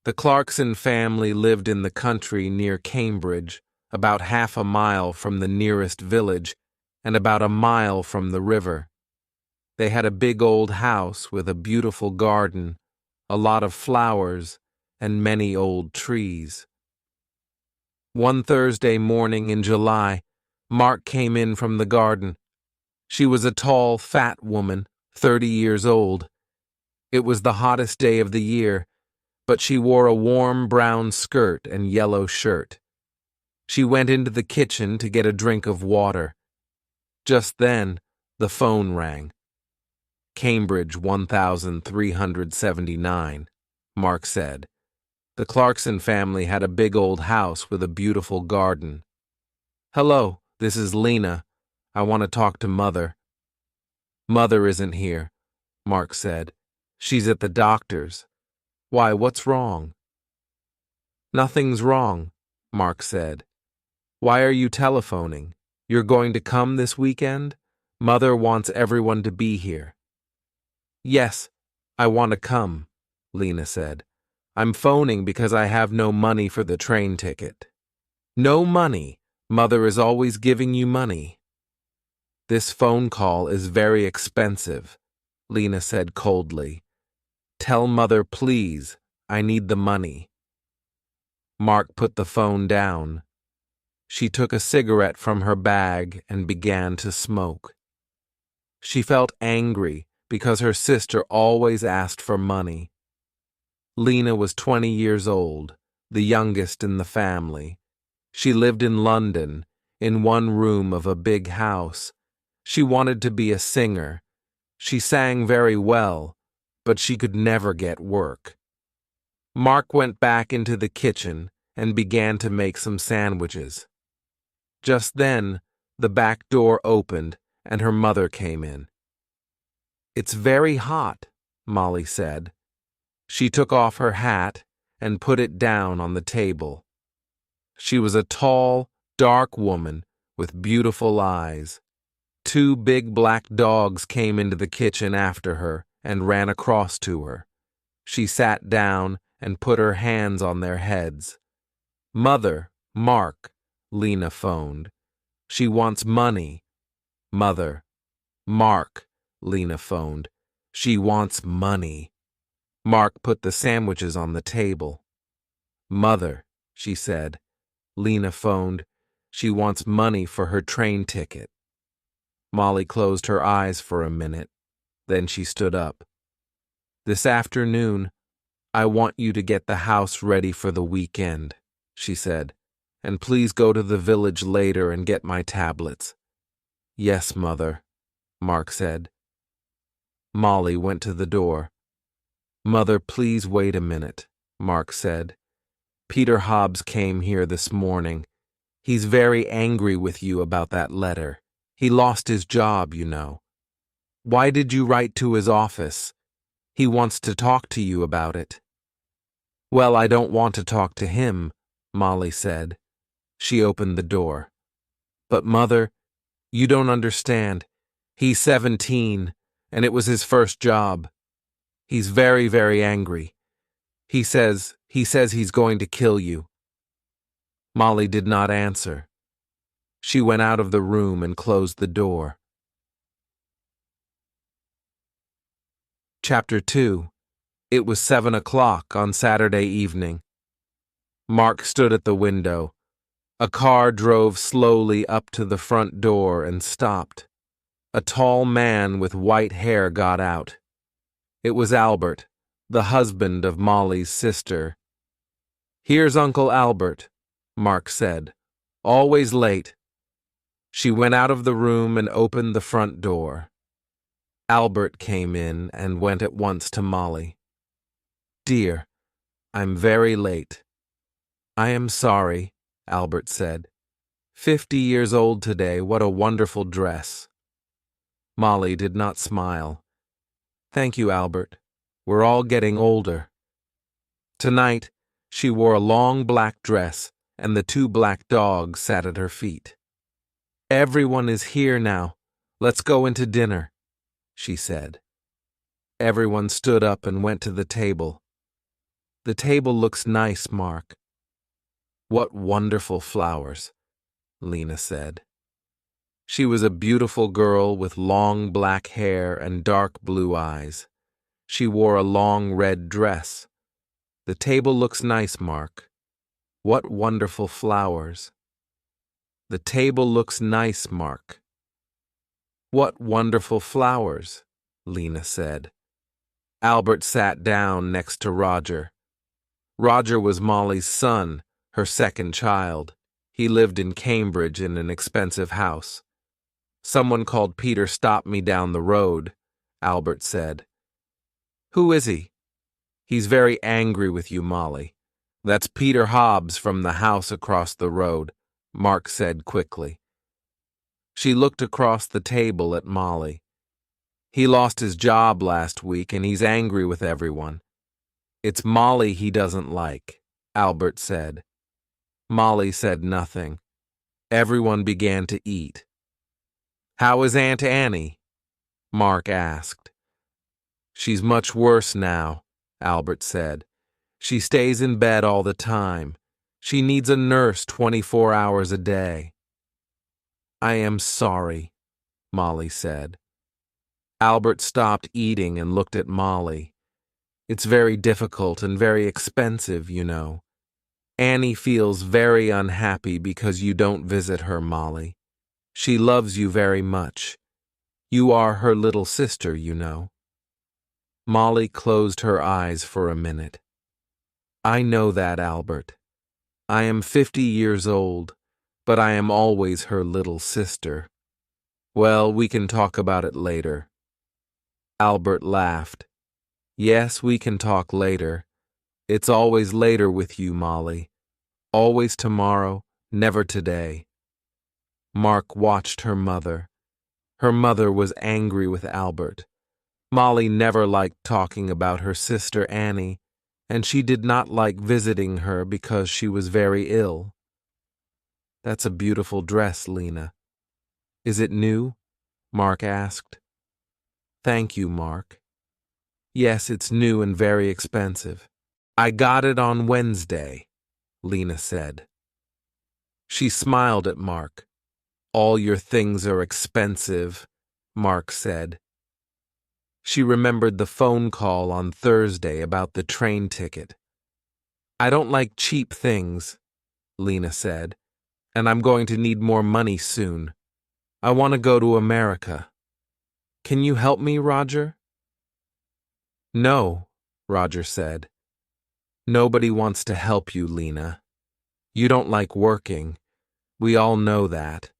The Clarkson family lived in the country near Cambridge, about half a mile from the nearest village and about a mile from the river. They had a big old house with a beautiful garden, a lot of flowers, and many old trees. One Thursday morning in July, Mark came in from the garden. She was a tall, fat woman, 30 years old. It was the hottest day of the year, but she wore a warm brown skirt and yellow shirt. She went into the kitchen to get a drink of water. Just then, the phone rang. Cambridge 1379, Mark said. The Clarkson family had a big old house with a beautiful garden. "Hello, this is Lena. I want to talk to Mother." "Mother isn't here," Mark said. "She's at the doctor's." "Why, what's wrong?" "Nothing's wrong," Mark said. "Why are you telephoning? You're going to come this weekend? Mother wants everyone to be here." "Yes, I want to come," Lena said. "I'm phoning because I have no money for the train ticket." "No money? Mother is always giving you money." "This phone call is very expensive," Lena said coldly. "Tell Mother, please. I need the money." Mark put the phone down. She took a cigarette from her bag and began to smoke. She felt angry because her sister always asked for money. Lena was 20 years old, the youngest in the family. She lived in London, in one room of a big house. She wanted to be a singer. She sang very well, but she could never get work. Mark went back into the kitchen and began to make some sandwiches. Just then, the back door opened and her mother came in. "It's very hot," Molly said. She took off her hat and put it down on the table. She was a tall, dark woman with beautiful eyes. Two big black dogs came into the kitchen after her and ran across to her. She sat down and put her hands on their heads. "Mother, Mark," Lena phoned. "She wants money." "Mother, Mark," Lena phoned. "She wants money." Mark put the sandwiches on the table. "Mother," she said. Lena phoned. "She wants money for her train ticket." Molly closed her eyes for a minute. Then she stood up. "This afternoon, I want you to get the house ready for the weekend," she said. "And please go to the village later and get my tablets." "Yes, Mother," Mark said. Molly went to the door. "Mother, please wait a minute," Mark said. "Peter Hobbs came here this morning. He's very angry with you about that letter. He lost his job, you know. Why did you write to his office? He wants to talk to you about it." "Well, I don't want to talk to him," Molly said. She opened the door. "But, Mother, you don't understand. He's 17, and it was his first job. He's very, very angry. He says he's going to kill you." Molly did not answer. She went out of the room and closed the door. Chapter 2. It was 7 o'clock on Saturday evening. Mark stood at the window. A car drove slowly up to the front door and stopped. A tall man with white hair got out. It was Albert, the husband of Molly's sister. "Here's Uncle Albert," Mark said. "Always late." She went out of the room and opened the front door. Albert came in and went at once to Molly. "Dear, I'm very late." "I am sorry," Albert said. 50 years old today, what a wonderful dress." Molly did not smile. "Thank you, Albert. We're all getting older." Tonight, she wore a long black dress, and the two black dogs sat at her feet. "Everyone is here now. Let's go into dinner," she said. Everyone stood up and went to the table. The table looks nice, Mark. What wonderful flowers, Lena said. She was a beautiful girl with long black hair and dark blue eyes. She wore a long red dress. The table looks nice, Mark. What wonderful flowers. The table looks nice, Mark. What wonderful flowers, Lena said. Albert sat down next to Roger. Roger was Molly's son, her second child. He lived in Cambridge in an expensive house. Someone called Peter stopped me down the road, Albert said. Who is he? He's very angry with you, Molly. That's Peter Hobbs from the house across the road, Mark said quickly. She looked across the table at Molly. He lost his job last week and he's angry with everyone. It's Molly he doesn't like, Albert said. Molly said nothing. Everyone began to eat. How is Aunt Annie? Mark asked. She's much worse now, Albert said. She stays in bed all the time. She needs a nurse 24 hours a day. I am sorry, Molly said. Albert stopped eating and looked at Molly. It's very difficult and very expensive, you know. Annie feels very unhappy because you don't visit her, Molly. She loves you very much. You are her little sister, you know. Molly closed her eyes for a minute. I know that, Albert. I am 50 years old, but I am always her little sister. Well, we can talk about it later. Albert laughed. Yes, we can talk later. It's always later with you, Molly. Always tomorrow, never today. Mark watched her mother. Her mother was angry with Albert. Molly never liked talking about her sister Annie, and she did not like visiting her because she was very ill. That's a beautiful dress, Lena. Is it new? Mark asked. Thank you, Mark. Yes, it's new and very expensive. I got it on Wednesday, Lena said. She smiled at Mark. All your things are expensive, Mark said. She remembered the phone call on Thursday about the train ticket. I don't like cheap things, Lena said, and I'm going to need more money soon. I want to go to America. Can you help me, Roger? No, Roger said. Nobody wants to help you, Lena. You don't like working. We all know that.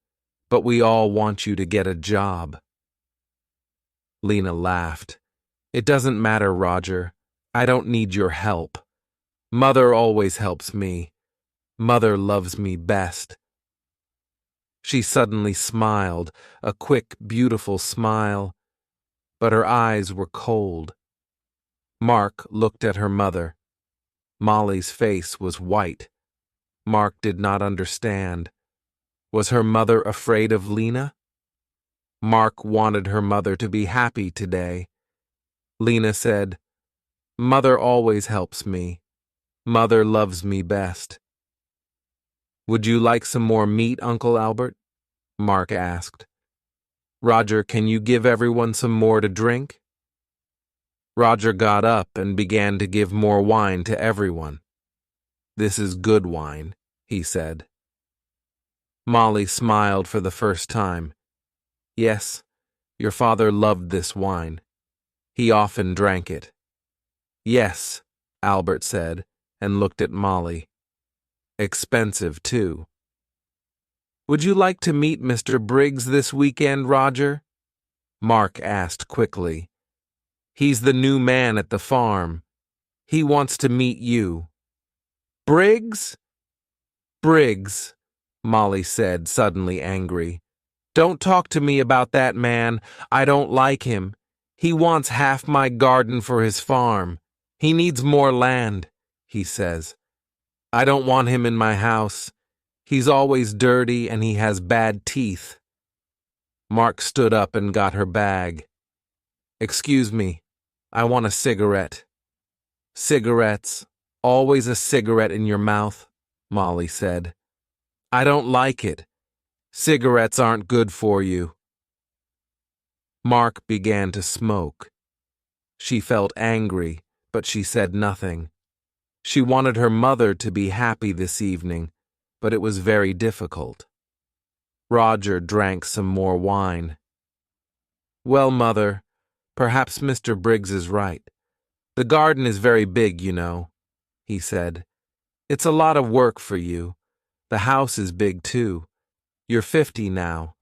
But we all want you to get a job. Lena laughed. It doesn't matter, Roger. I don't need your help. Mother always helps me. Mother loves me best. She suddenly smiled, a quick, beautiful smile, but her eyes were cold. Mark looked at her mother. Molly's face was white. Mark did not understand. Was her mother afraid of Lena? Mark wanted her mother to be happy today. Lena said, Mother always helps me. Mother loves me best. Would you like some more meat, Uncle Albert? Mark asked. Roger, can you give everyone some more to drink? Roger got up and began to give more wine to everyone. This is good wine, he said. Molly smiled for the first time. Yes, your father loved this wine. He often drank it. Yes, Albert said, and looked at Molly. Expensive, too. Would you like to meet Mr. Briggs this weekend, Roger? Mark asked quickly. He's the new man at the farm. He wants to meet you. Briggs? Briggs, Molly said, suddenly angry. Don't talk to me about that man. I don't like him. He wants half my garden for his farm. He needs more land, he says. I don't want him in my house. He's always dirty and he has bad teeth. Mark stood up and got her bag. Excuse me, I want a cigarette. Cigarettes, Always a cigarette in your mouth, Molly said. I don't like it. Cigarettes aren't good for you. Mark began to smoke. She felt angry, but she said nothing. She wanted her mother to be happy this evening, but it was very difficult. Roger drank some more wine. Well, Mother, perhaps Mr. Briggs is right. The garden is very big, you know, he said. It's a lot of work for you. The house is big, too. You're 50 now.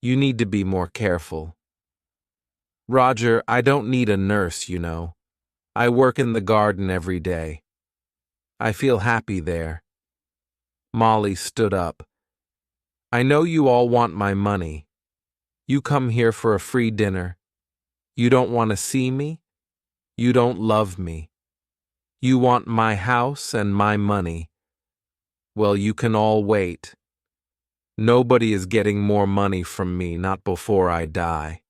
You need to be more careful. Roger, I don't need a nurse, you know. I work in the garden every day. I feel happy there. Molly stood up. I know you all want my money. You come here for a free dinner. You don't want to see me? You don't love me. You want my house and my money. Well, you can all wait. Nobody is getting more money from me, not before I die.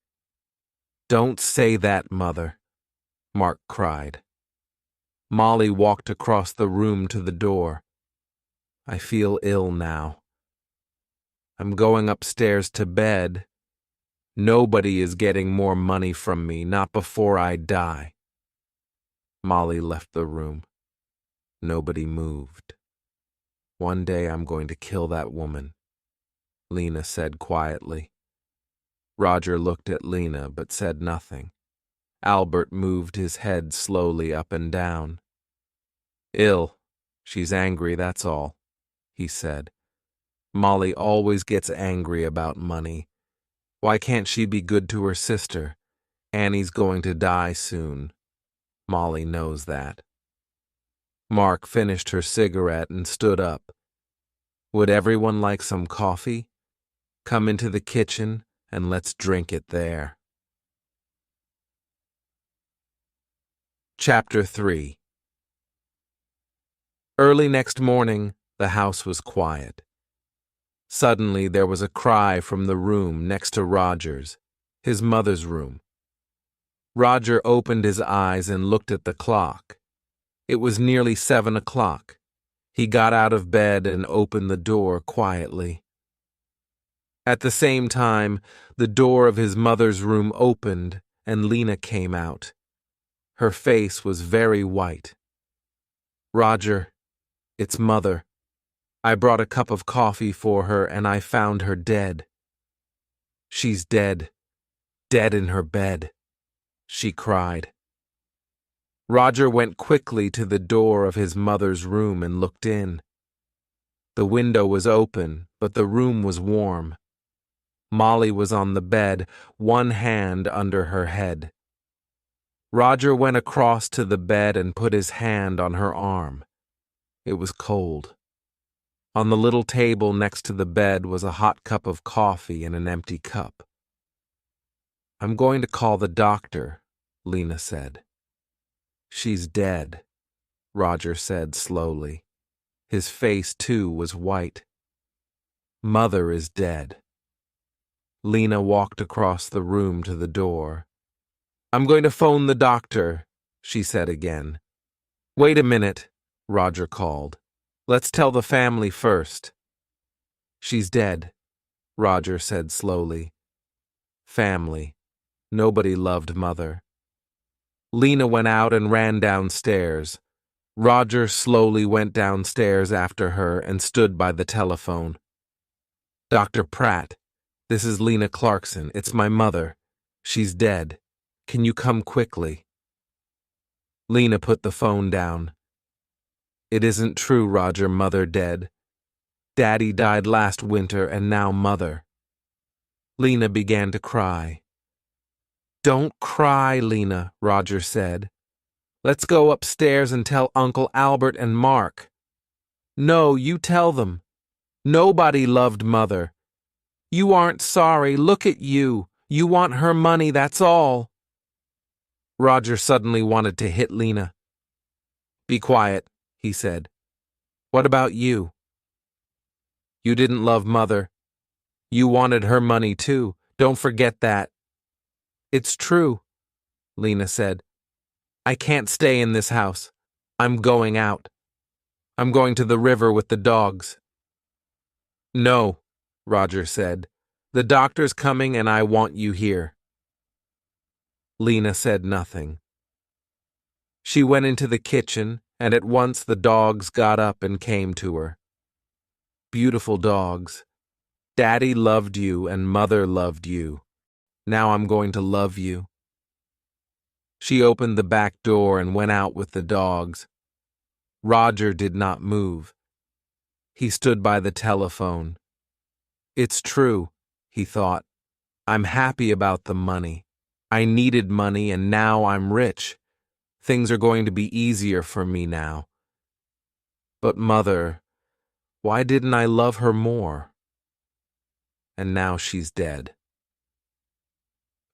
Don't say that, Mother, Mark cried. Molly walked across the room to the door. I feel ill now. I'm going upstairs to bed. Nobody is getting more money from me, not before I die. Molly left the room. Nobody moved. One day I'm going to kill that woman, Lena said quietly. Roger looked at Lena but said nothing. Albert moved his head slowly up and down. Ill. She's angry, that's all, he said. Molly always gets angry about money. Why can't she be good to her sister? Annie's going to die soon. Molly knows that. Mark finished her cigarette and stood up. Would everyone like some coffee? Come into the kitchen and let's drink it there. Chapter 3. Early next morning, the house was quiet. Suddenly, there was a cry from the room next to Roger's, his mother's room. Roger opened his eyes and looked at the clock. It was nearly 7 o'clock. He got out of bed and opened the door quietly. At the same time, the door of his mother's room opened and Lena came out. Her face was very white. Roger, it's Mother. I brought a cup of coffee for her and I found her dead. She's dead. Dead in her bed, she cried. Roger went quickly to the door of his mother's room and looked in. The window was open, but the room was warm. Molly was on the bed, one hand under her head. Roger went across to the bed and put his hand on her arm. It was cold. On the little table next to the bed was a hot cup of coffee and an empty cup. I'm going to call the doctor, Lena said. She's dead, Roger said slowly. His face, too, was white. Mother is dead. Lena walked across the room to the door. I'm going to phone the doctor, she said again. Wait a minute, Roger called. Let's tell the family first. She's dead, Roger said slowly. Family. Nobody loved Mother. Lena went out and ran downstairs. Roger slowly went downstairs after her and stood by the telephone. Dr. Pratt, this is Lena Clarkson. It's my mother. She's dead. Can you come quickly? Lena put the phone down. It isn't true, Roger. Mother dead. Daddy died last winter and now Mother. Lena began to cry. Don't cry, Lena, Roger said. Let's go upstairs and tell Uncle Albert and Mark. No, you tell them. Nobody loved Mother. You aren't sorry. Look at you. You want her money, that's all. Roger suddenly wanted to hit Lena. Be quiet, he said. What about you? You didn't love Mother. You wanted her money too. Don't forget that. It's true, Lena said. I can't stay in this house. I'm going out. I'm going to the river with the dogs. No, Roger said. The doctor's coming and I want you here. Lena said nothing. She went into the kitchen, and at once the dogs got up and came to her. Beautiful dogs. Daddy loved you and Mother loved you. Now I'm going to love you. She opened the back door and went out with the dogs. Roger did not move. He stood by the telephone. It's true, he thought. I'm happy about the money. I needed money and now I'm rich. Things are going to be easier for me now. But Mother, why didn't I love her more? And now she's dead.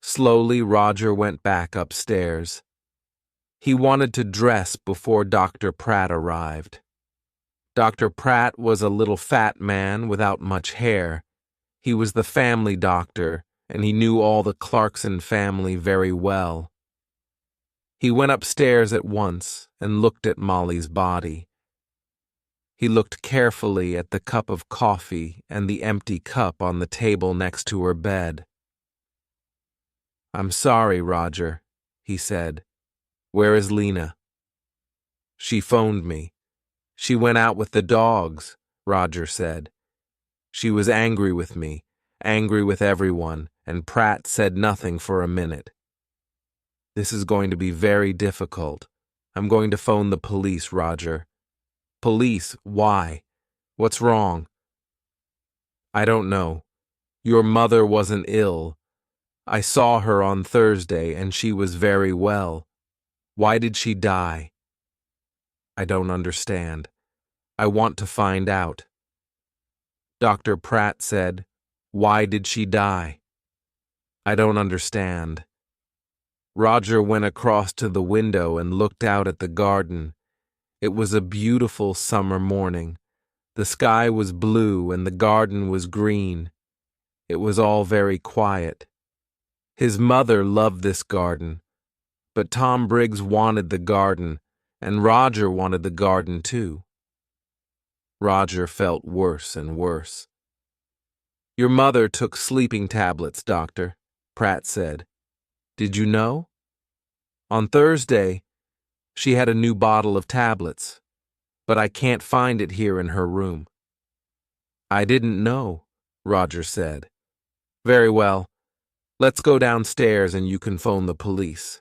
Slowly, Roger went back upstairs. He wanted to dress before Dr. Pratt arrived. Dr. Pratt was a little fat man without much hair. He was the family doctor, and he knew all the Clarkson family very well. He went upstairs at once and looked at Molly's body. He looked carefully at the cup of coffee and the empty cup on the table next to her bed. I'm sorry, Roger, he said. Where is Lena? She phoned me. She went out with the dogs, Roger said. She was angry with me, angry with everyone, and Pratt said nothing for a minute. This is going to be very difficult. I'm going to phone the police, Roger. Police? Why? What's wrong? I don't know. Your mother wasn't ill. I saw her on Thursday and she was very well. Why did she die? I don't understand. I want to find out. Dr. Pratt said, why did she die? I don't understand. Roger went across to the window and looked out at the garden. It was a beautiful summer morning. The sky was blue and the garden was green. It was all very quiet. His mother loved this garden, but Tom Briggs wanted the garden, and Roger wanted the garden too. Roger felt worse and worse. Your mother took sleeping tablets, Doctor, Pratt said. Did you know? On Thursday, she had a new bottle of tablets, but I can't find it here in her room. I didn't know, Roger said. Very well. Let's go downstairs and you can phone the police.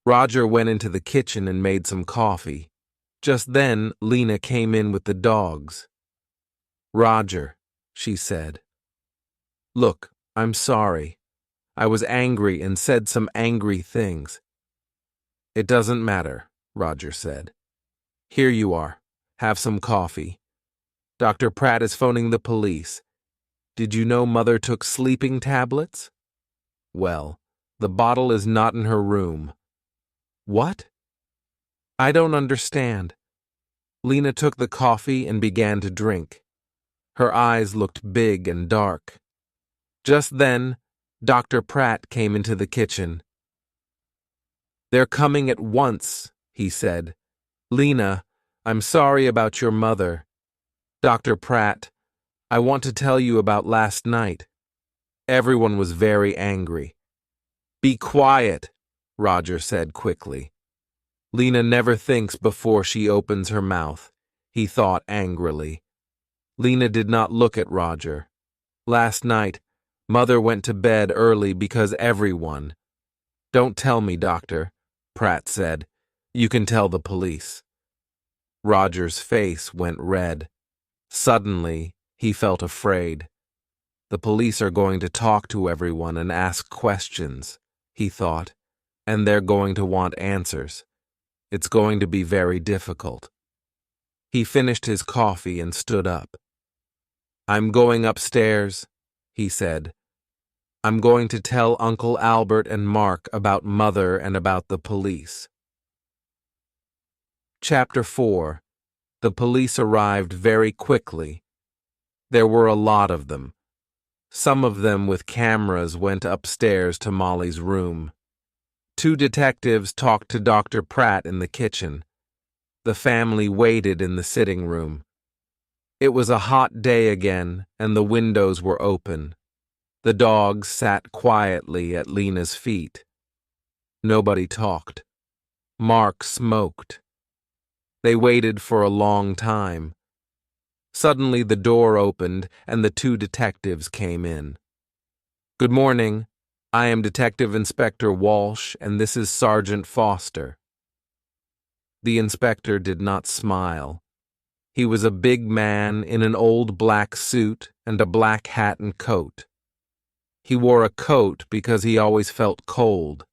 Roger went into the kitchen and made some coffee. Just then, Lena came in with the dogs. Roger, she said. Look, I'm sorry. I was angry and said some angry things. It doesn't matter, Roger said. Here you are. Have some coffee. Dr. Pratt is phoning the police. Did you know Mother took sleeping tablets? Well, the bottle is not in her room. What? I don't understand. Lena took the coffee and began to drink. Her eyes looked big and dark. Just then, Dr. Pratt came into the kitchen. They're coming at once, he said. Lena, I'm sorry about your mother. Dr. Pratt, I want to tell you about last night. Everyone was very angry. Be quiet, Roger said quickly. Lena never thinks before she opens her mouth, he thought angrily. Lena did not look at Roger. Last night, Mother went to bed early because everyone. Don't tell me, Doctor, Pratt said. You can tell the police. Roger's face went red. Suddenly, he felt afraid. The police are going to talk to everyone and ask questions, he thought, and they're going to want answers. It's going to be very difficult. He finished his coffee and stood up. I'm going upstairs, he said. I'm going to tell Uncle Albert and Mark about Mother and about the police. Chapter 4. The police arrived very quickly. There were a lot of them. Some of them with cameras went upstairs to Molly's room. 2 detectives talked to Dr. Pratt in the kitchen. The family waited in the sitting room. It was a hot day again, and the windows were open. The dogs sat quietly at Lena's feet. Nobody talked. Mark smoked. They waited for a long time. Suddenly the door opened, and the two detectives came in. "Good morning. I am Detective Inspector Walsh, and this is Sergeant Foster." The inspector did not smile. He was a big man in an old black suit and a black hat and coat. He wore a coat because he always felt cold.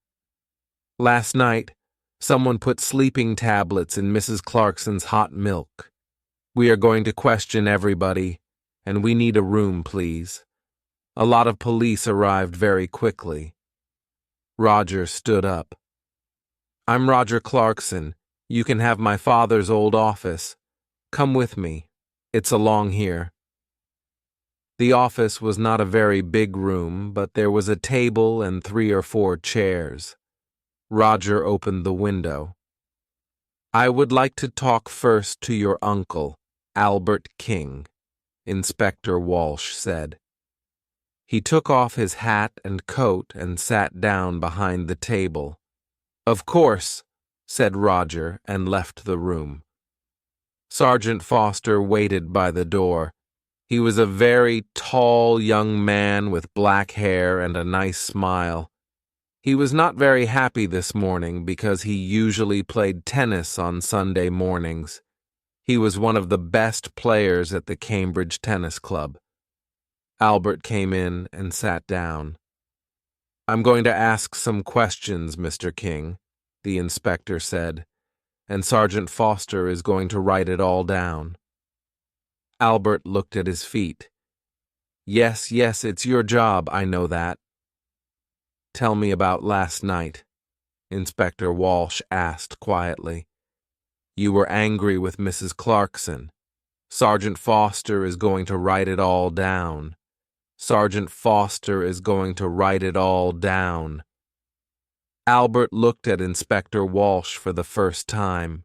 Last night, someone put sleeping tablets in Mrs. Clarkson's hot milk. We are going to question everybody, and we need a room, please. A lot of police arrived very quickly. Roger stood up. "I'm Roger Clarkson. You can have my father's old office. Come with me. It's along here." The office was not a very big room, but there was a table and 3 or 4 chairs. Roger opened the window. "I would like to talk first to your uncle, Albert King," Inspector Walsh said. He took off his hat and coat and sat down behind the table. "Of course," said Roger, and left the room. Sergeant Foster waited by the door. He was a very tall young man with black hair and a nice smile. He was not very happy this morning because he usually played tennis on Sunday mornings. He was one of the best players at the Cambridge Tennis Club. Albert came in and sat down. "I'm going to ask some questions, Mr. King," the inspector said, "and Sergeant Foster is going to write it all down." Albert looked at his feet. Yes, it's your job, I know that." "Tell me about last night," Inspector Walsh asked quietly. "You were angry with Mrs. Clarkson. Sergeant Foster is going to write it all down. Sergeant Foster is going to write it all down." Albert looked at Inspector Walsh for the first time.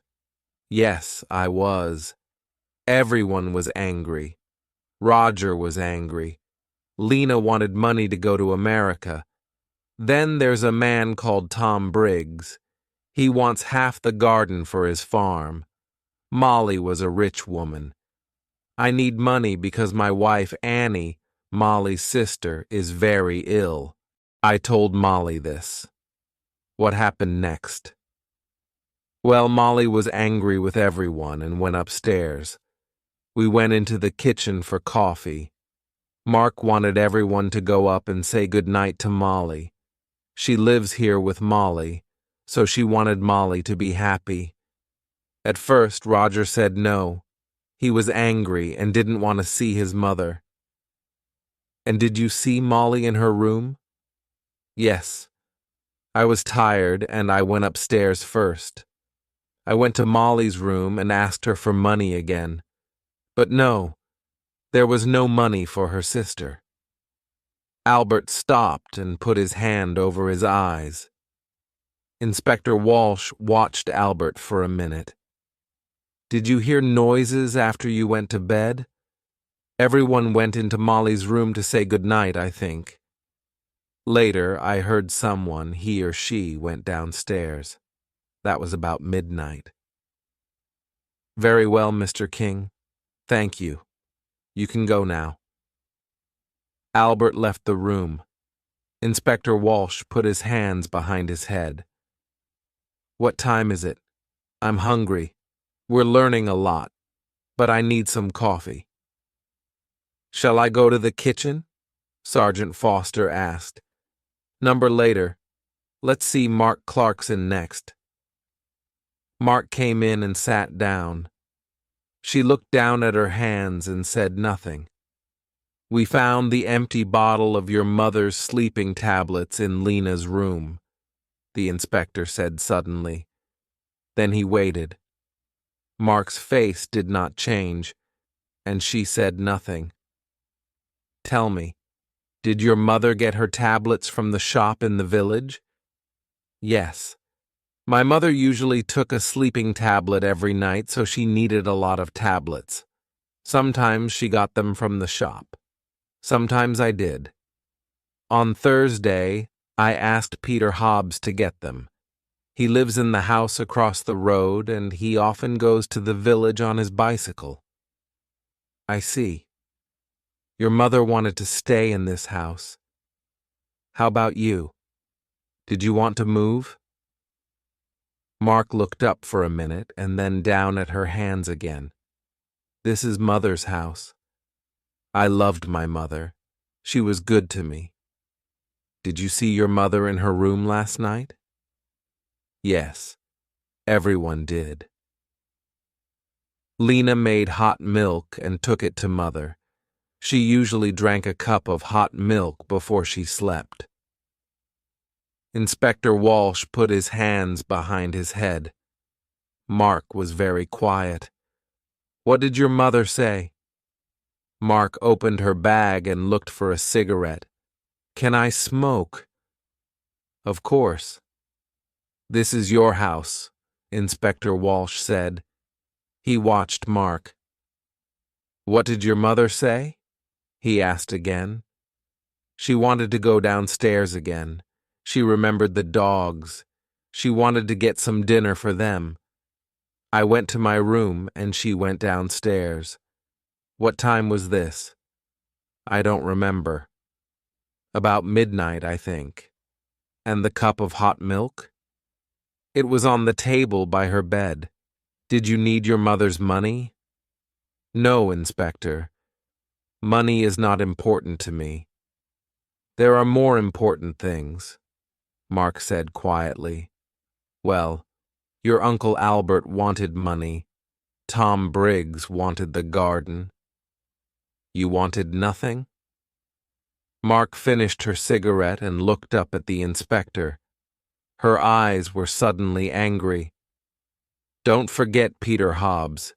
"Yes, I was. Everyone was angry. Roger was angry. Lena wanted money to go to America. Then there's a man called Tom Briggs. He wants half the garden for his farm. Molly was a rich woman. I need money because my wife Annie, Molly's sister, is very ill. I told Molly this." "What happened next?" "Well, Molly was angry with everyone and went upstairs. We went into the kitchen for coffee. Mark wanted everyone to go up and say goodnight to Molly. She lives here with Molly, so she wanted Molly to be happy. At first, Roger said no. He was angry and didn't want to see his mother." "And did you see Molly in her room?" "Yes. I was tired and I went upstairs first. I went to Molly's room and asked her for money again. But no, there was no money for her sister." Albert stopped and put his hand over his eyes. Inspector Walsh watched Albert for a minute. "Did you hear noises after you went to bed?" "Everyone went into Molly's room to say goodnight, I think. Later, I heard someone, he or she, went downstairs. That was about midnight." "Very well, Mr. King. Thank you. You can go now." Albert left the room. Inspector Walsh put his hands behind his head. "What time is it? I'm hungry. We're learning a lot, but I need some coffee." "Shall I go to the kitchen?" Sergeant Foster asked. "Number later. Let's see Mark Clarkson next." Mark came in and sat down. She looked down at her hands and said nothing. "We found the empty bottle of your mother's sleeping tablets in Lena's room," the inspector said suddenly. Then he waited. Mark's face did not change, and she said nothing. "Tell me, did your mother get her tablets from the shop in the village?" "Yes." My mother usually took a sleeping tablet every night, so she needed a lot of tablets. Sometimes she got them from the shop. Sometimes I did. On Thursday, I asked Peter Hobbs to get them. He lives in the house across the road, and he often goes to the village on his bicycle. I see. Your mother wanted to stay in this house. How about you? Did you want to move? Mark looked up for a minute and then down at her hands again. This is Mother's house. I loved my mother. She was good to me. Did you see your mother in her room last night? Yes, everyone did. Lena made hot milk and took it to Mother. She usually drank a cup of hot milk before she slept. Inspector Walsh put his hands behind his head. Mark was very quiet. What did your mother say? Mark opened her bag and looked for a cigarette. Can I smoke? Of course. This is your house, Inspector Walsh said. He watched Mark. What did your mother say? He asked again. She wanted to go downstairs again. She remembered the dogs. She wanted to get some dinner for them. I went to my room and she went downstairs. What time was this? I don't remember. About midnight, I think. And the cup of hot milk? It was on the table by her bed. Did you need your mother's money? No, Inspector. Money is not important to me. There are more important things, Mark said quietly. Well, your Uncle Albert wanted money. Tom Briggs wanted the garden. You wanted nothing? Mark finished her cigarette and looked up at the inspector. Her eyes were suddenly angry. Don't forget Peter Hobbs.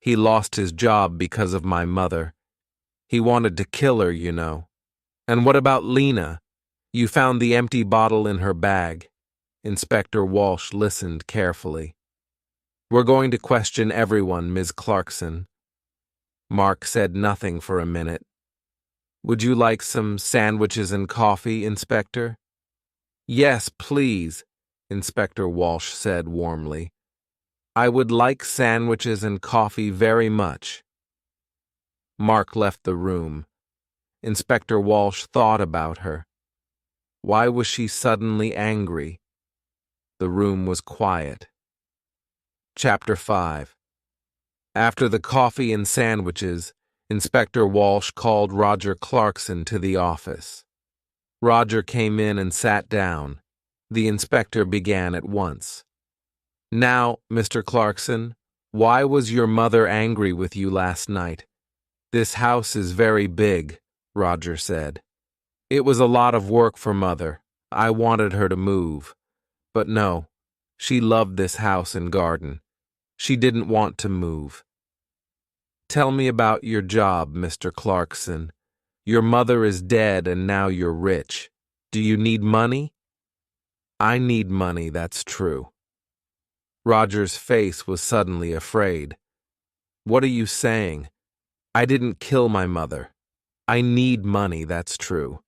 He lost his job because of my mother. He wanted to kill her, you know. And what about Lena? You found the empty bottle in her bag. Inspector Walsh listened carefully. We're going to question everyone, Ms. Clarkson. Mark said nothing for a minute. Would you like some sandwiches and coffee, Inspector? Yes, please, Inspector Walsh said warmly. I would like sandwiches and coffee very much. Mark left the room. Inspector Walsh thought about her. Why was she suddenly angry? The room was quiet. Chapter 5. After the coffee and sandwiches, Inspector Walsh called Roger Clarkson to the office. Roger came in and sat down. The inspector began at once. Now, Mr. Clarkson, why was your mother angry with you last night? This house is very big, Roger said. It was a lot of work for Mother. I wanted her to move. But no, she loved this house and garden. She didn't want to move. Tell me about your job, Mr. Clarkson. Your mother is dead and now you're rich. Do you need money? I need money, that's true. Roger's face was suddenly afraid. What are you saying? I didn't kill my mother. I need money, that's true.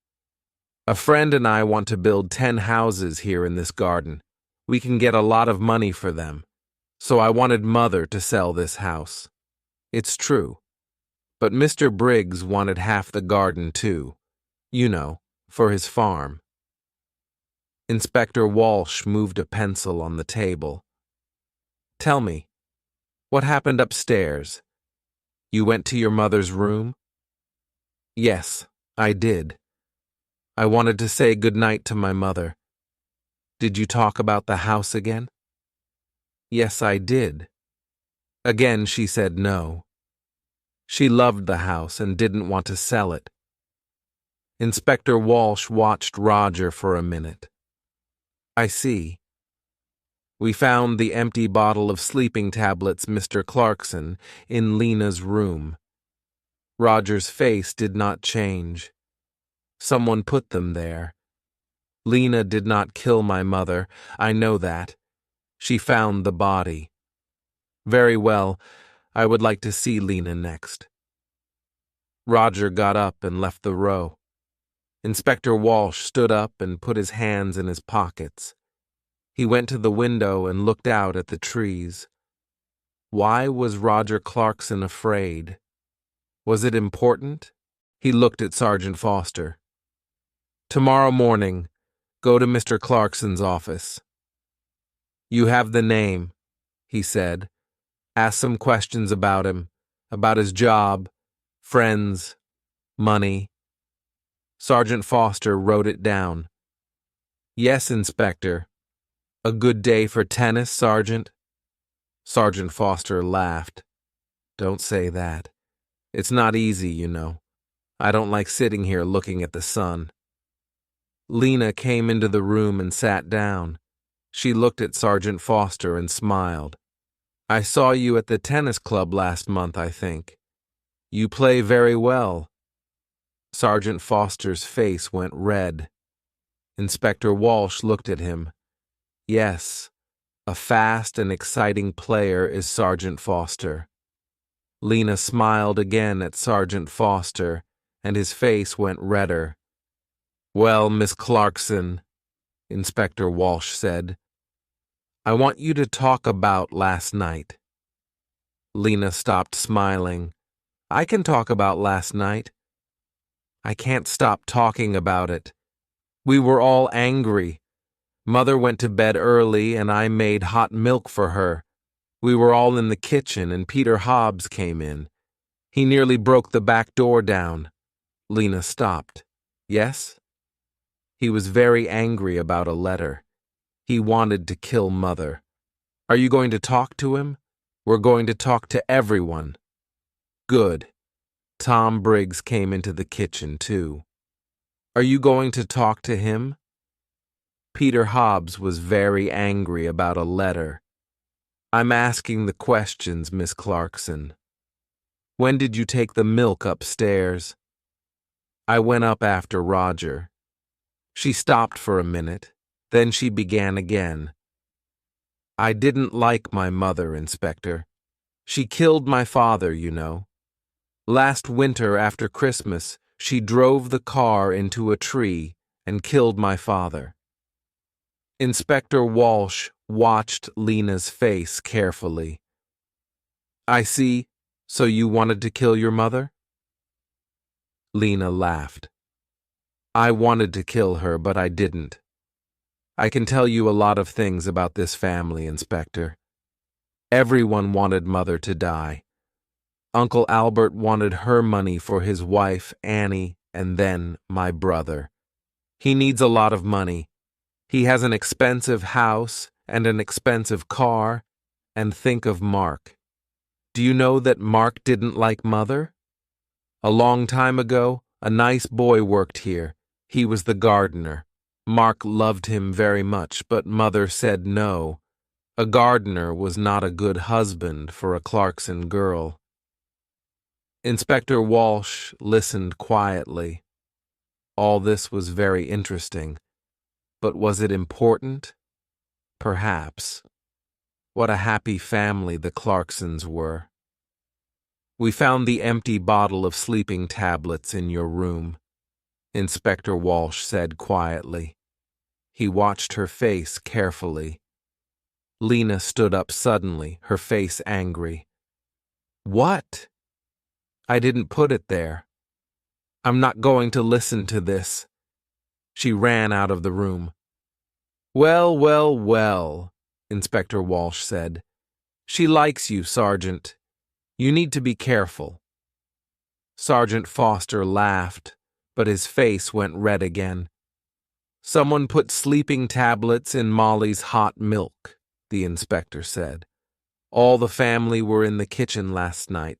A friend and I want to build 10 houses here in this garden. We can get a lot of money for them. So I wanted Mother to sell this house. It's true. But Mr. Briggs wanted half the garden too. You know, for his farm. Inspector Walsh moved a pencil on the table. Tell me, what happened upstairs? You went to your mother's room? Yes, I did. I wanted to say good night to my mother. Did you talk about the house again? Yes, I did. Again, she said no. She loved the house and didn't want to sell it. Inspector Walsh watched Roger for a minute. I see. We found the empty bottle of sleeping tablets, Mr. Clarkson, in Lena's room. Roger's face did not change. Someone put them there. Lena did not kill my mother, I know that. She found the body. Very well. I would like to see Lena next. Roger got up and left the row. Inspector Walsh stood up and put his hands in his pockets. He went to the window and looked out at the trees. Why was Roger Clarkson afraid? Was it important? He looked at Sergeant Foster. Tomorrow morning, go to Mr. Clarkson's office. You have the name, he said. Ask some questions about him, about his job, friends, money. Sergeant Foster wrote it down. Yes, Inspector. A good day for tennis, Sergeant? Sergeant Foster laughed. Don't say that. It's not easy, you know. I don't like sitting here looking at the sun. Lena came into the room and sat down. She looked at Sergeant Foster and smiled. I saw you at the tennis club last month, I think. You play very well. Sergeant Foster's face went red. Inspector Walsh looked at him. Yes, a fast and exciting player is Sergeant Foster. Lena smiled again at Sergeant Foster, and his face went redder. Well, Miss Clarkson, Inspector Walsh said, I want you to talk about last night. Lena stopped smiling. I can talk about last night. I can't stop talking about it. We were all angry. Mother went to bed early and I made hot milk for her. We were all in the kitchen and Peter Hobbs came in. He nearly broke the back door down. Lena stopped. Yes? He was very angry about a letter. He wanted to kill Mother. Are you going to talk to him? We're going to talk to everyone. Good. Tom Briggs came into the kitchen, too. Are you going to talk to him? Peter Hobbs was very angry about a letter. I'm asking the questions, Miss Clarkson. When did you take the milk upstairs? I went up after Roger. She stopped for a minute, then she began again. I didn't like my mother, Inspector. She killed my father, you know. Last winter after Christmas, she drove the car into a tree and killed my father. Inspector Walsh watched Lena's face carefully. I see. So you wanted to kill your mother? Lena laughed. I wanted to kill her, but I didn't. I can tell you a lot of things about this family, Inspector. Everyone wanted Mother to die. Uncle Albert wanted her money for his wife, Annie, and then my brother. He needs a lot of money. He has an expensive house and an expensive car, and think of Mark. Do you know that Mark didn't like Mother? A long time ago, a nice boy worked here. He was the gardener. Mark loved him very much, but Mother said no. A gardener was not a good husband for a Clarkson girl. Inspector Walsh listened quietly. All this was very interesting. But was it important? Perhaps. What a happy family the Clarksons were. We found the empty bottle of sleeping tablets in your room, Inspector Walsh said quietly. He watched her face carefully. Lena stood up suddenly, her face angry. What? I didn't put it there. I'm not going to listen to this. She ran out of the room. Well, well, well, Inspector Walsh said. She likes you, Sergeant. You need to be careful. Sergeant Foster laughed, but his face went red again. Someone put sleeping tablets in Molly's hot milk, the inspector said. All the family were in the kitchen last night.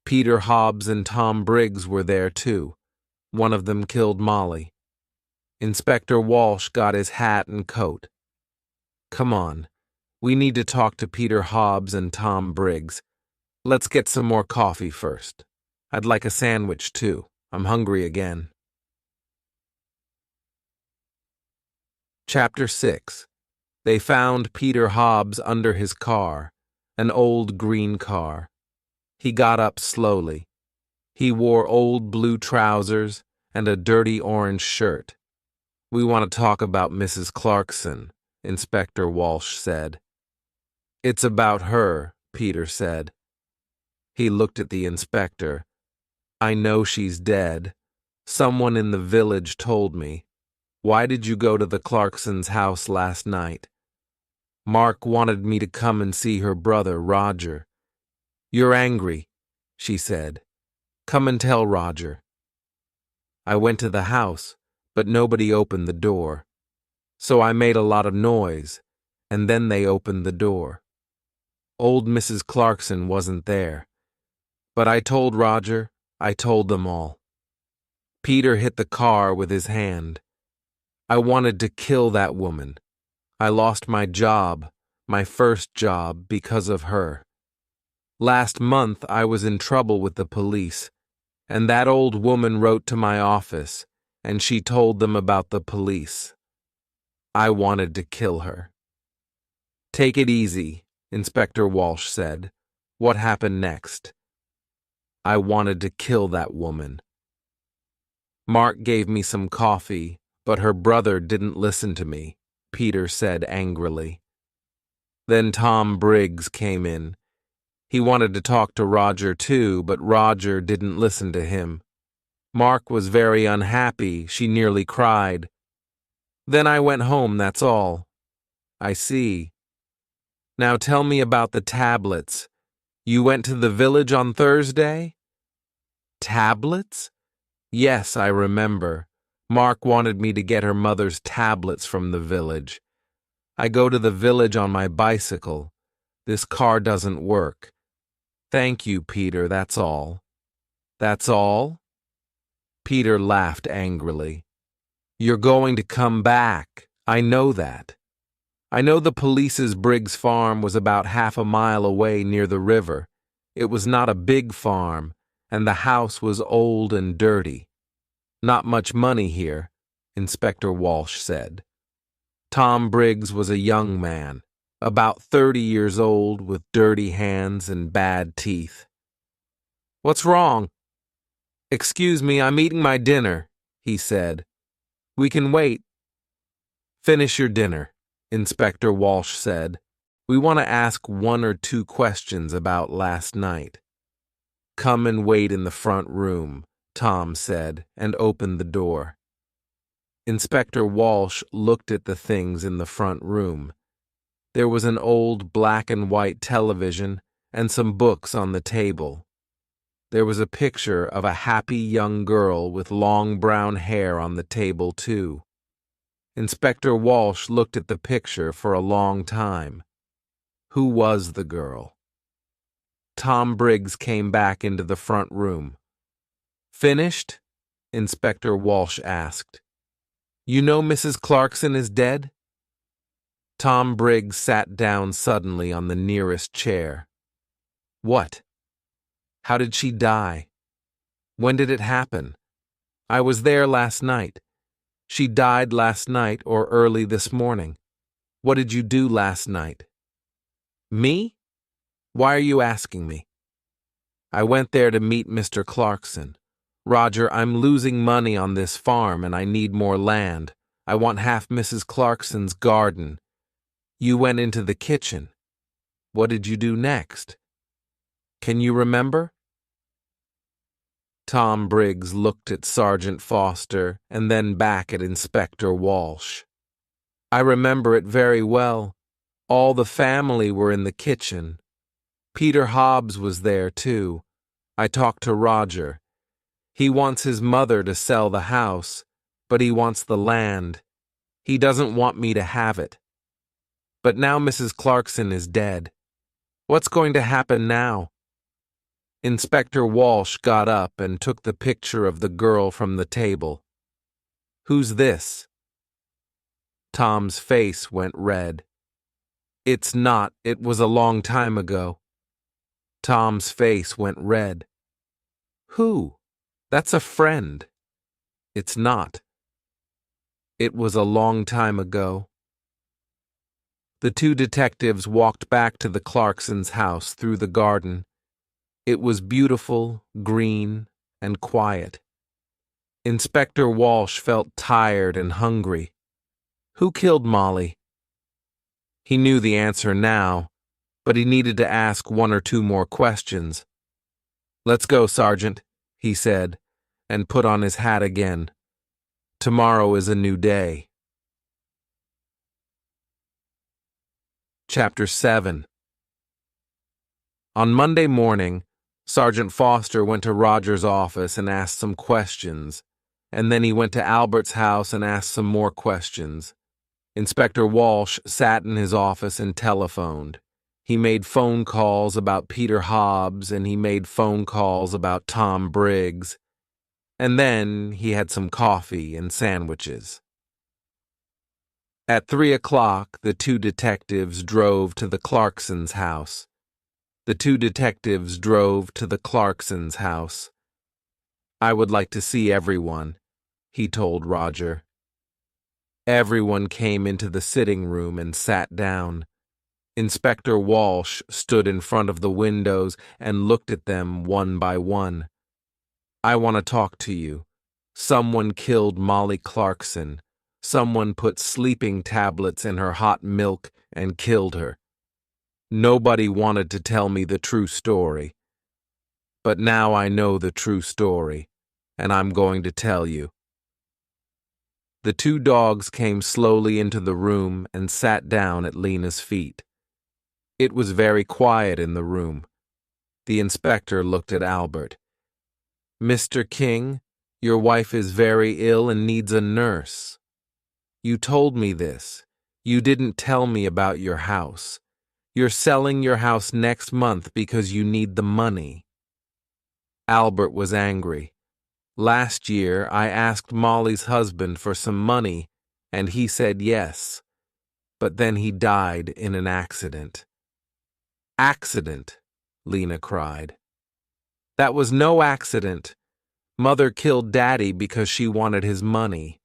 Peter Hobbs and Tom Briggs were there, too. One of them killed Molly. Inspector Walsh got his hat and coat. Come on. We need to talk to Peter Hobbs and Tom Briggs. Let's get some more coffee first. I'd like a sandwich, too. I'm hungry again. Chapter 6. They found Peter Hobbs under his car, an old green car. He got up slowly. He wore old blue trousers and a dirty orange shirt. "We want to talk about Mrs. Clarkson," Inspector Walsh said. "It's about her," Peter said. He looked at the inspector. "I know she's dead. Someone in the village told me. Why did you go to the Clarksons' house last night?" "Mark wanted me to come and see her brother, Roger." "You're angry," she said. "Come and tell Roger." "I went to the house, but nobody opened the door. So I made a lot of noise, and then they opened the door. Old Mrs. Clarkson wasn't there. But I told Roger, I told them all." Peter hit the car with his hand. "I wanted to kill that woman. I lost my job, my first job, because of her. Last month I was in trouble with the police, and that old woman wrote to my office, and she told them about the police. I wanted to kill her." "Take it easy," Inspector Walsh said. "What happened next?" "I wanted to kill that woman. Mark gave me some coffee, but her brother didn't listen to me," Peter said angrily. Then Tom Briggs came in. He wanted to talk to Roger too, but Roger didn't listen to him. Mark was very unhappy. She nearly cried. "Then I went home, that's all." "I see. Now tell me about the tablets. You went to the village on Thursday?" "Tablets? Yes, I remember. Mark wanted me to get her mother's tablets from the village. I go to the village on my bicycle. This car doesn't work. Thank you, Peter, that's all." "That's all?" Peter laughed angrily. "You're going to come back. I know that. I know the police's Briggs farm was about half a mile away near the river. It was not a big farm, and the house was old and dirty. Not much money here," Inspector Walsh said. Tom Briggs was a young man, about 30 years old, with dirty hands and bad teeth. "What's wrong?" "Excuse me, I'm eating my dinner," he said. "We can wait." "Finish your dinner," Inspector Walsh said. "We want to ask 1 or 2 questions about last night." "Come and wait in the front room," Tom said, and opened the door. Inspector Walsh looked at the things in the front room. There was an old black and white television and some books on the table. There was a picture of a happy young girl with long brown hair on the table, too. Inspector Walsh looked at the picture for a long time. Who was the girl? Tom Briggs came back into the front room. "Finished?" Inspector Walsh asked. "You know Mrs. Clarkson is dead?" Tom Briggs sat down suddenly on the nearest chair. "What? How did she die? When did it happen? I was there last night. She died last night or early this morning. What did you do last night?" "Me? Why are you asking me?" "I went there to meet Mr. Clarkson. Roger, I'm losing money on this farm and I need more land. I want half Mrs. Clarkson's garden. You went into the kitchen. What did you do next? Can you remember?" Tom Briggs looked at Sergeant Foster and then back at Inspector Walsh. "I remember it very well. All the family were in the kitchen. Peter Hobbs was there, too. I talked to Roger. He wants his mother to sell the house, but he wants the land. He doesn't want me to have it. But now Mrs. Clarkson is dead. What's going to happen now?" Inspector Walsh got up and took the picture of the girl from the table. "Who's this?" Tom's face went red. "It's not. It was a long time ago." Tom's face went red. "Who? That's a friend." "It's not. It was a long time ago." The two detectives walked back to the Clarksons' house through the garden. It was beautiful, green, and quiet. Inspector Walsh felt tired and hungry. Who killed Molly? He knew the answer now, but he needed to ask one or two more questions. "Let's go, Sergeant," he said, and put on his hat again. Tomorrow is a new day. Chapter 7. On Monday morning, Sergeant Foster went to Roger's office and asked some questions, and then he went to Albert's house and asked some more questions. Inspector Walsh sat in his office and telephoned. He made phone calls about Peter Hobbs and he made phone calls about Tom Briggs, and then he had some coffee and sandwiches. At 3 o'clock, the two detectives drove to the Clarksons' house. The two detectives drove to the Clarksons' house. "I would like to see everyone," he told Roger. Everyone came into the sitting room and sat down. Inspector Walsh stood in front of the windows and looked at them one by one. "I want to talk to you. Someone killed Molly Clarkson. Someone put sleeping tablets in her hot milk and killed her. Nobody wanted to tell me the true story. But now I know the true story, and I'm going to tell you." The two dogs came slowly into the room and sat down at Lena's feet. It was very quiet in the room. The inspector looked at Albert. "Mr. King, your wife is very ill and needs a nurse. You told me this. You didn't tell me about your house. You're selling your house next month because you need the money." Albert was angry. "Last year, I asked Molly's husband for some money, and he said yes. But then he died in an accident." "Accident?" Lena cried. "That was no accident. Mother killed Daddy because she wanted his money."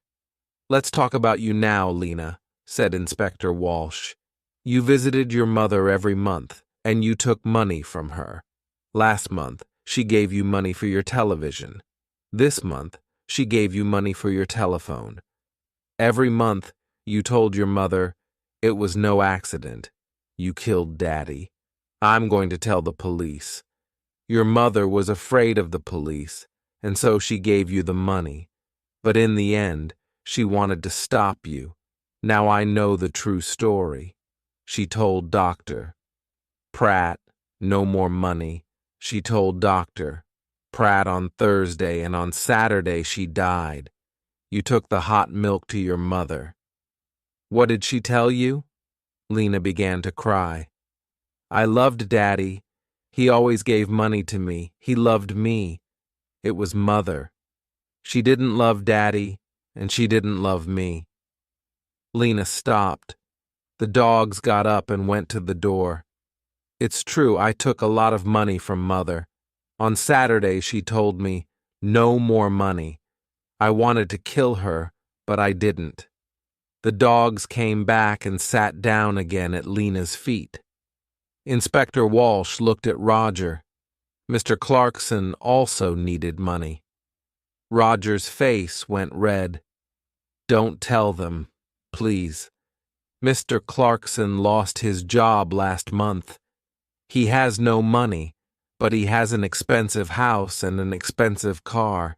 "Let's talk about you now, Lena," said Inspector Walsh. "You visited your mother every month, and you took money from her. Last month, she gave you money for your television. This month, she gave you money for your telephone. Every month, you told your mother, it was no accident. You killed Daddy. I'm going to tell the police. Your mother was afraid of the police, and so she gave you the money. But in the end, she wanted to stop you. Now I know the true story. She told Dr. Pratt, no more money. She told Dr. Pratt on Thursday, and on Saturday she died. You took the hot milk to your mother." "What did she tell you?" Lena began to cry. "I loved Daddy. He always gave money to me. He loved me. It was Mother. She didn't love Daddy, and she didn't love me." Lena stopped. The dogs got up and went to the door. "It's true, I took a lot of money from Mother. On Saturday, she told me, no more money. I wanted to kill her, but I didn't." The dogs came back and sat down again at Lena's feet. Inspector Walsh looked at Roger. Mr. Clarkson also needed money. Roger's face went red. "Don't tell them, please. Mr. Clarkson lost his job last month. He has no money, but he has an expensive house and an expensive car.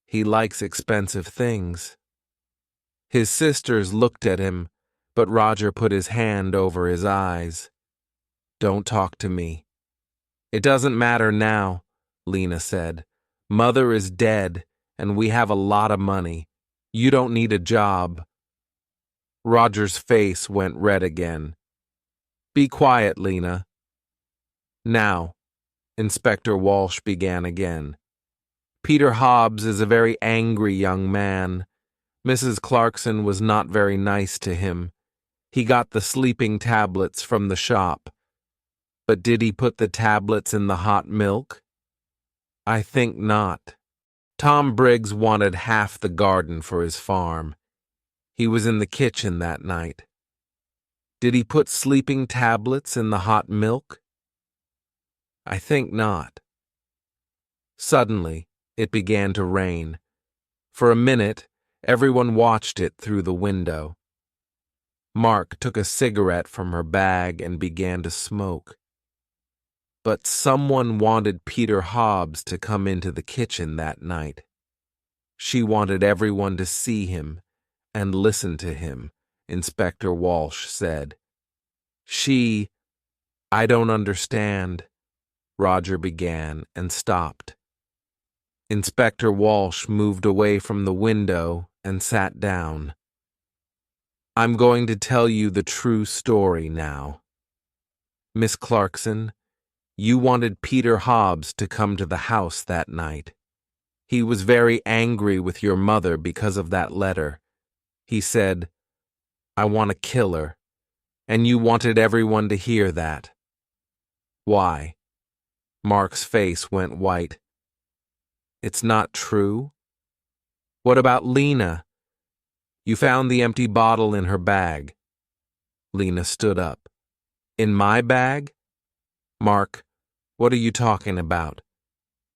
He likes expensive things." His sisters looked at him, but Roger put his hand over his eyes. "Don't talk to me." "It doesn't matter now," Lena said. "Mother is dead, and we have a lot of money. You don't need a job." Roger's face went red again. "Be quiet, Lena." "Now," Inspector Walsh began again. "Peter Hobbs is a very angry young man. Mrs. Clarkson was not very nice to him. He got the sleeping tablets from the shop. But did he put the tablets in the hot milk? I think not. Tom Briggs wanted half the garden for his farm. He was in the kitchen that night." Did he put sleeping tablets in the hot milk? I think not. Suddenly, it began to rain. For a minute, everyone watched it through the window. Mark took a cigarette from her bag and began to smoke. But someone wanted Peter Hobbs to come into the kitchen that night. She wanted everyone to see him and listen to him, Inspector Walsh said. I don't understand, Roger began and stopped. Inspector Walsh moved away from the window and sat down. I'm going to tell you the true story now. Miss Clarkson, you wanted Peter Hobbs to come to the house that night. He was very angry with your mother because of that letter. He said, I want to kill her, and you wanted everyone to hear that. Why? Mark's face went white. It's not true? What about Lena? You found the empty bottle in her bag. Lena stood up. In my bag? Mark, what are you talking about?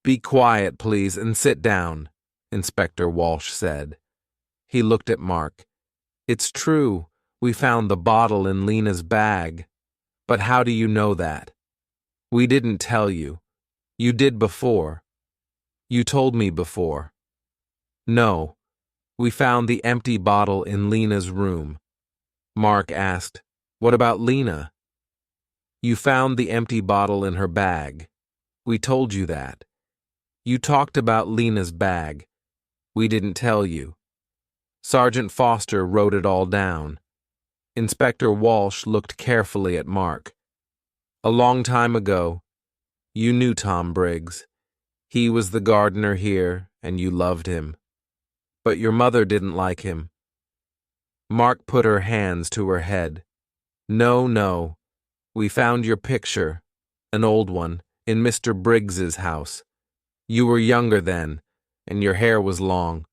Be quiet, please, and sit down, Inspector Walsh said. He looked at Mark. It's true, we found the bottle in Lena's bag. But how do you know that? We didn't tell you. You did before. You told me before. No, we found the empty bottle in Lena's room. Mark asked, What about Lena? You found the empty bottle in her bag. We told you that. You talked about Lena's bag. We didn't tell you. Sergeant Foster wrote it all down. Inspector Walsh looked carefully at Mark. A long time ago, you knew Tom Briggs. He was the gardener here, and you loved him. But your mother didn't like him. Mark put her hands to her head. No. We found your picture, an old one, in Mr. Briggs's house. You were younger then, and your hair was long.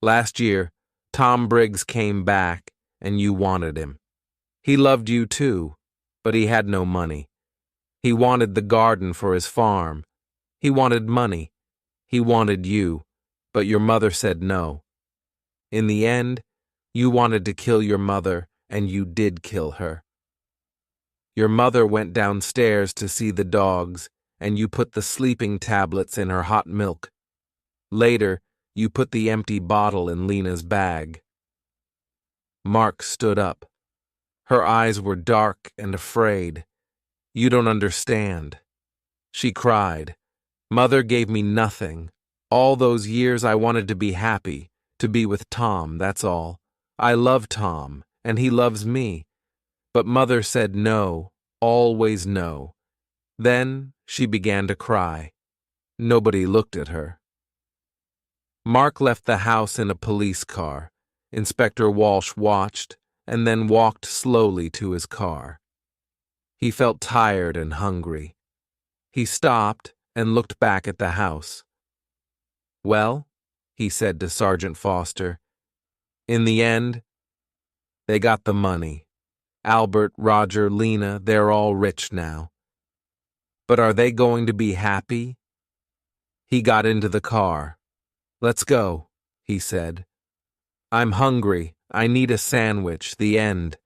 Last year, Tom Briggs came back, and you wanted him. He loved you too, but he had no money. He wanted the garden for his farm. He wanted money. He wanted you, but your mother said no. In the end, you wanted to kill your mother, and you did kill her. Your mother went downstairs to see the dogs, and you put the sleeping tablets in her hot milk. Later, you put the empty bottle in Lena's bag. Mark stood up. Her eyes were dark and afraid. You don't understand. She cried. Mother gave me nothing. All those years I wanted to be happy, to be with Tom, that's all. I love Tom, and he loves me. But Mother said no, always no. Then she began to cry. Nobody looked at her. Mark left the house in a police car. Inspector Walsh watched and then walked slowly to his car. He felt tired and hungry. He stopped and looked back at the house. Well, he said to Sergeant Foster, in the end, they got the money. Albert, Roger, Lena, they're all rich now. But are they going to be happy? He got into the car. Let's go, he said. I'm hungry. I need a sandwich. The end.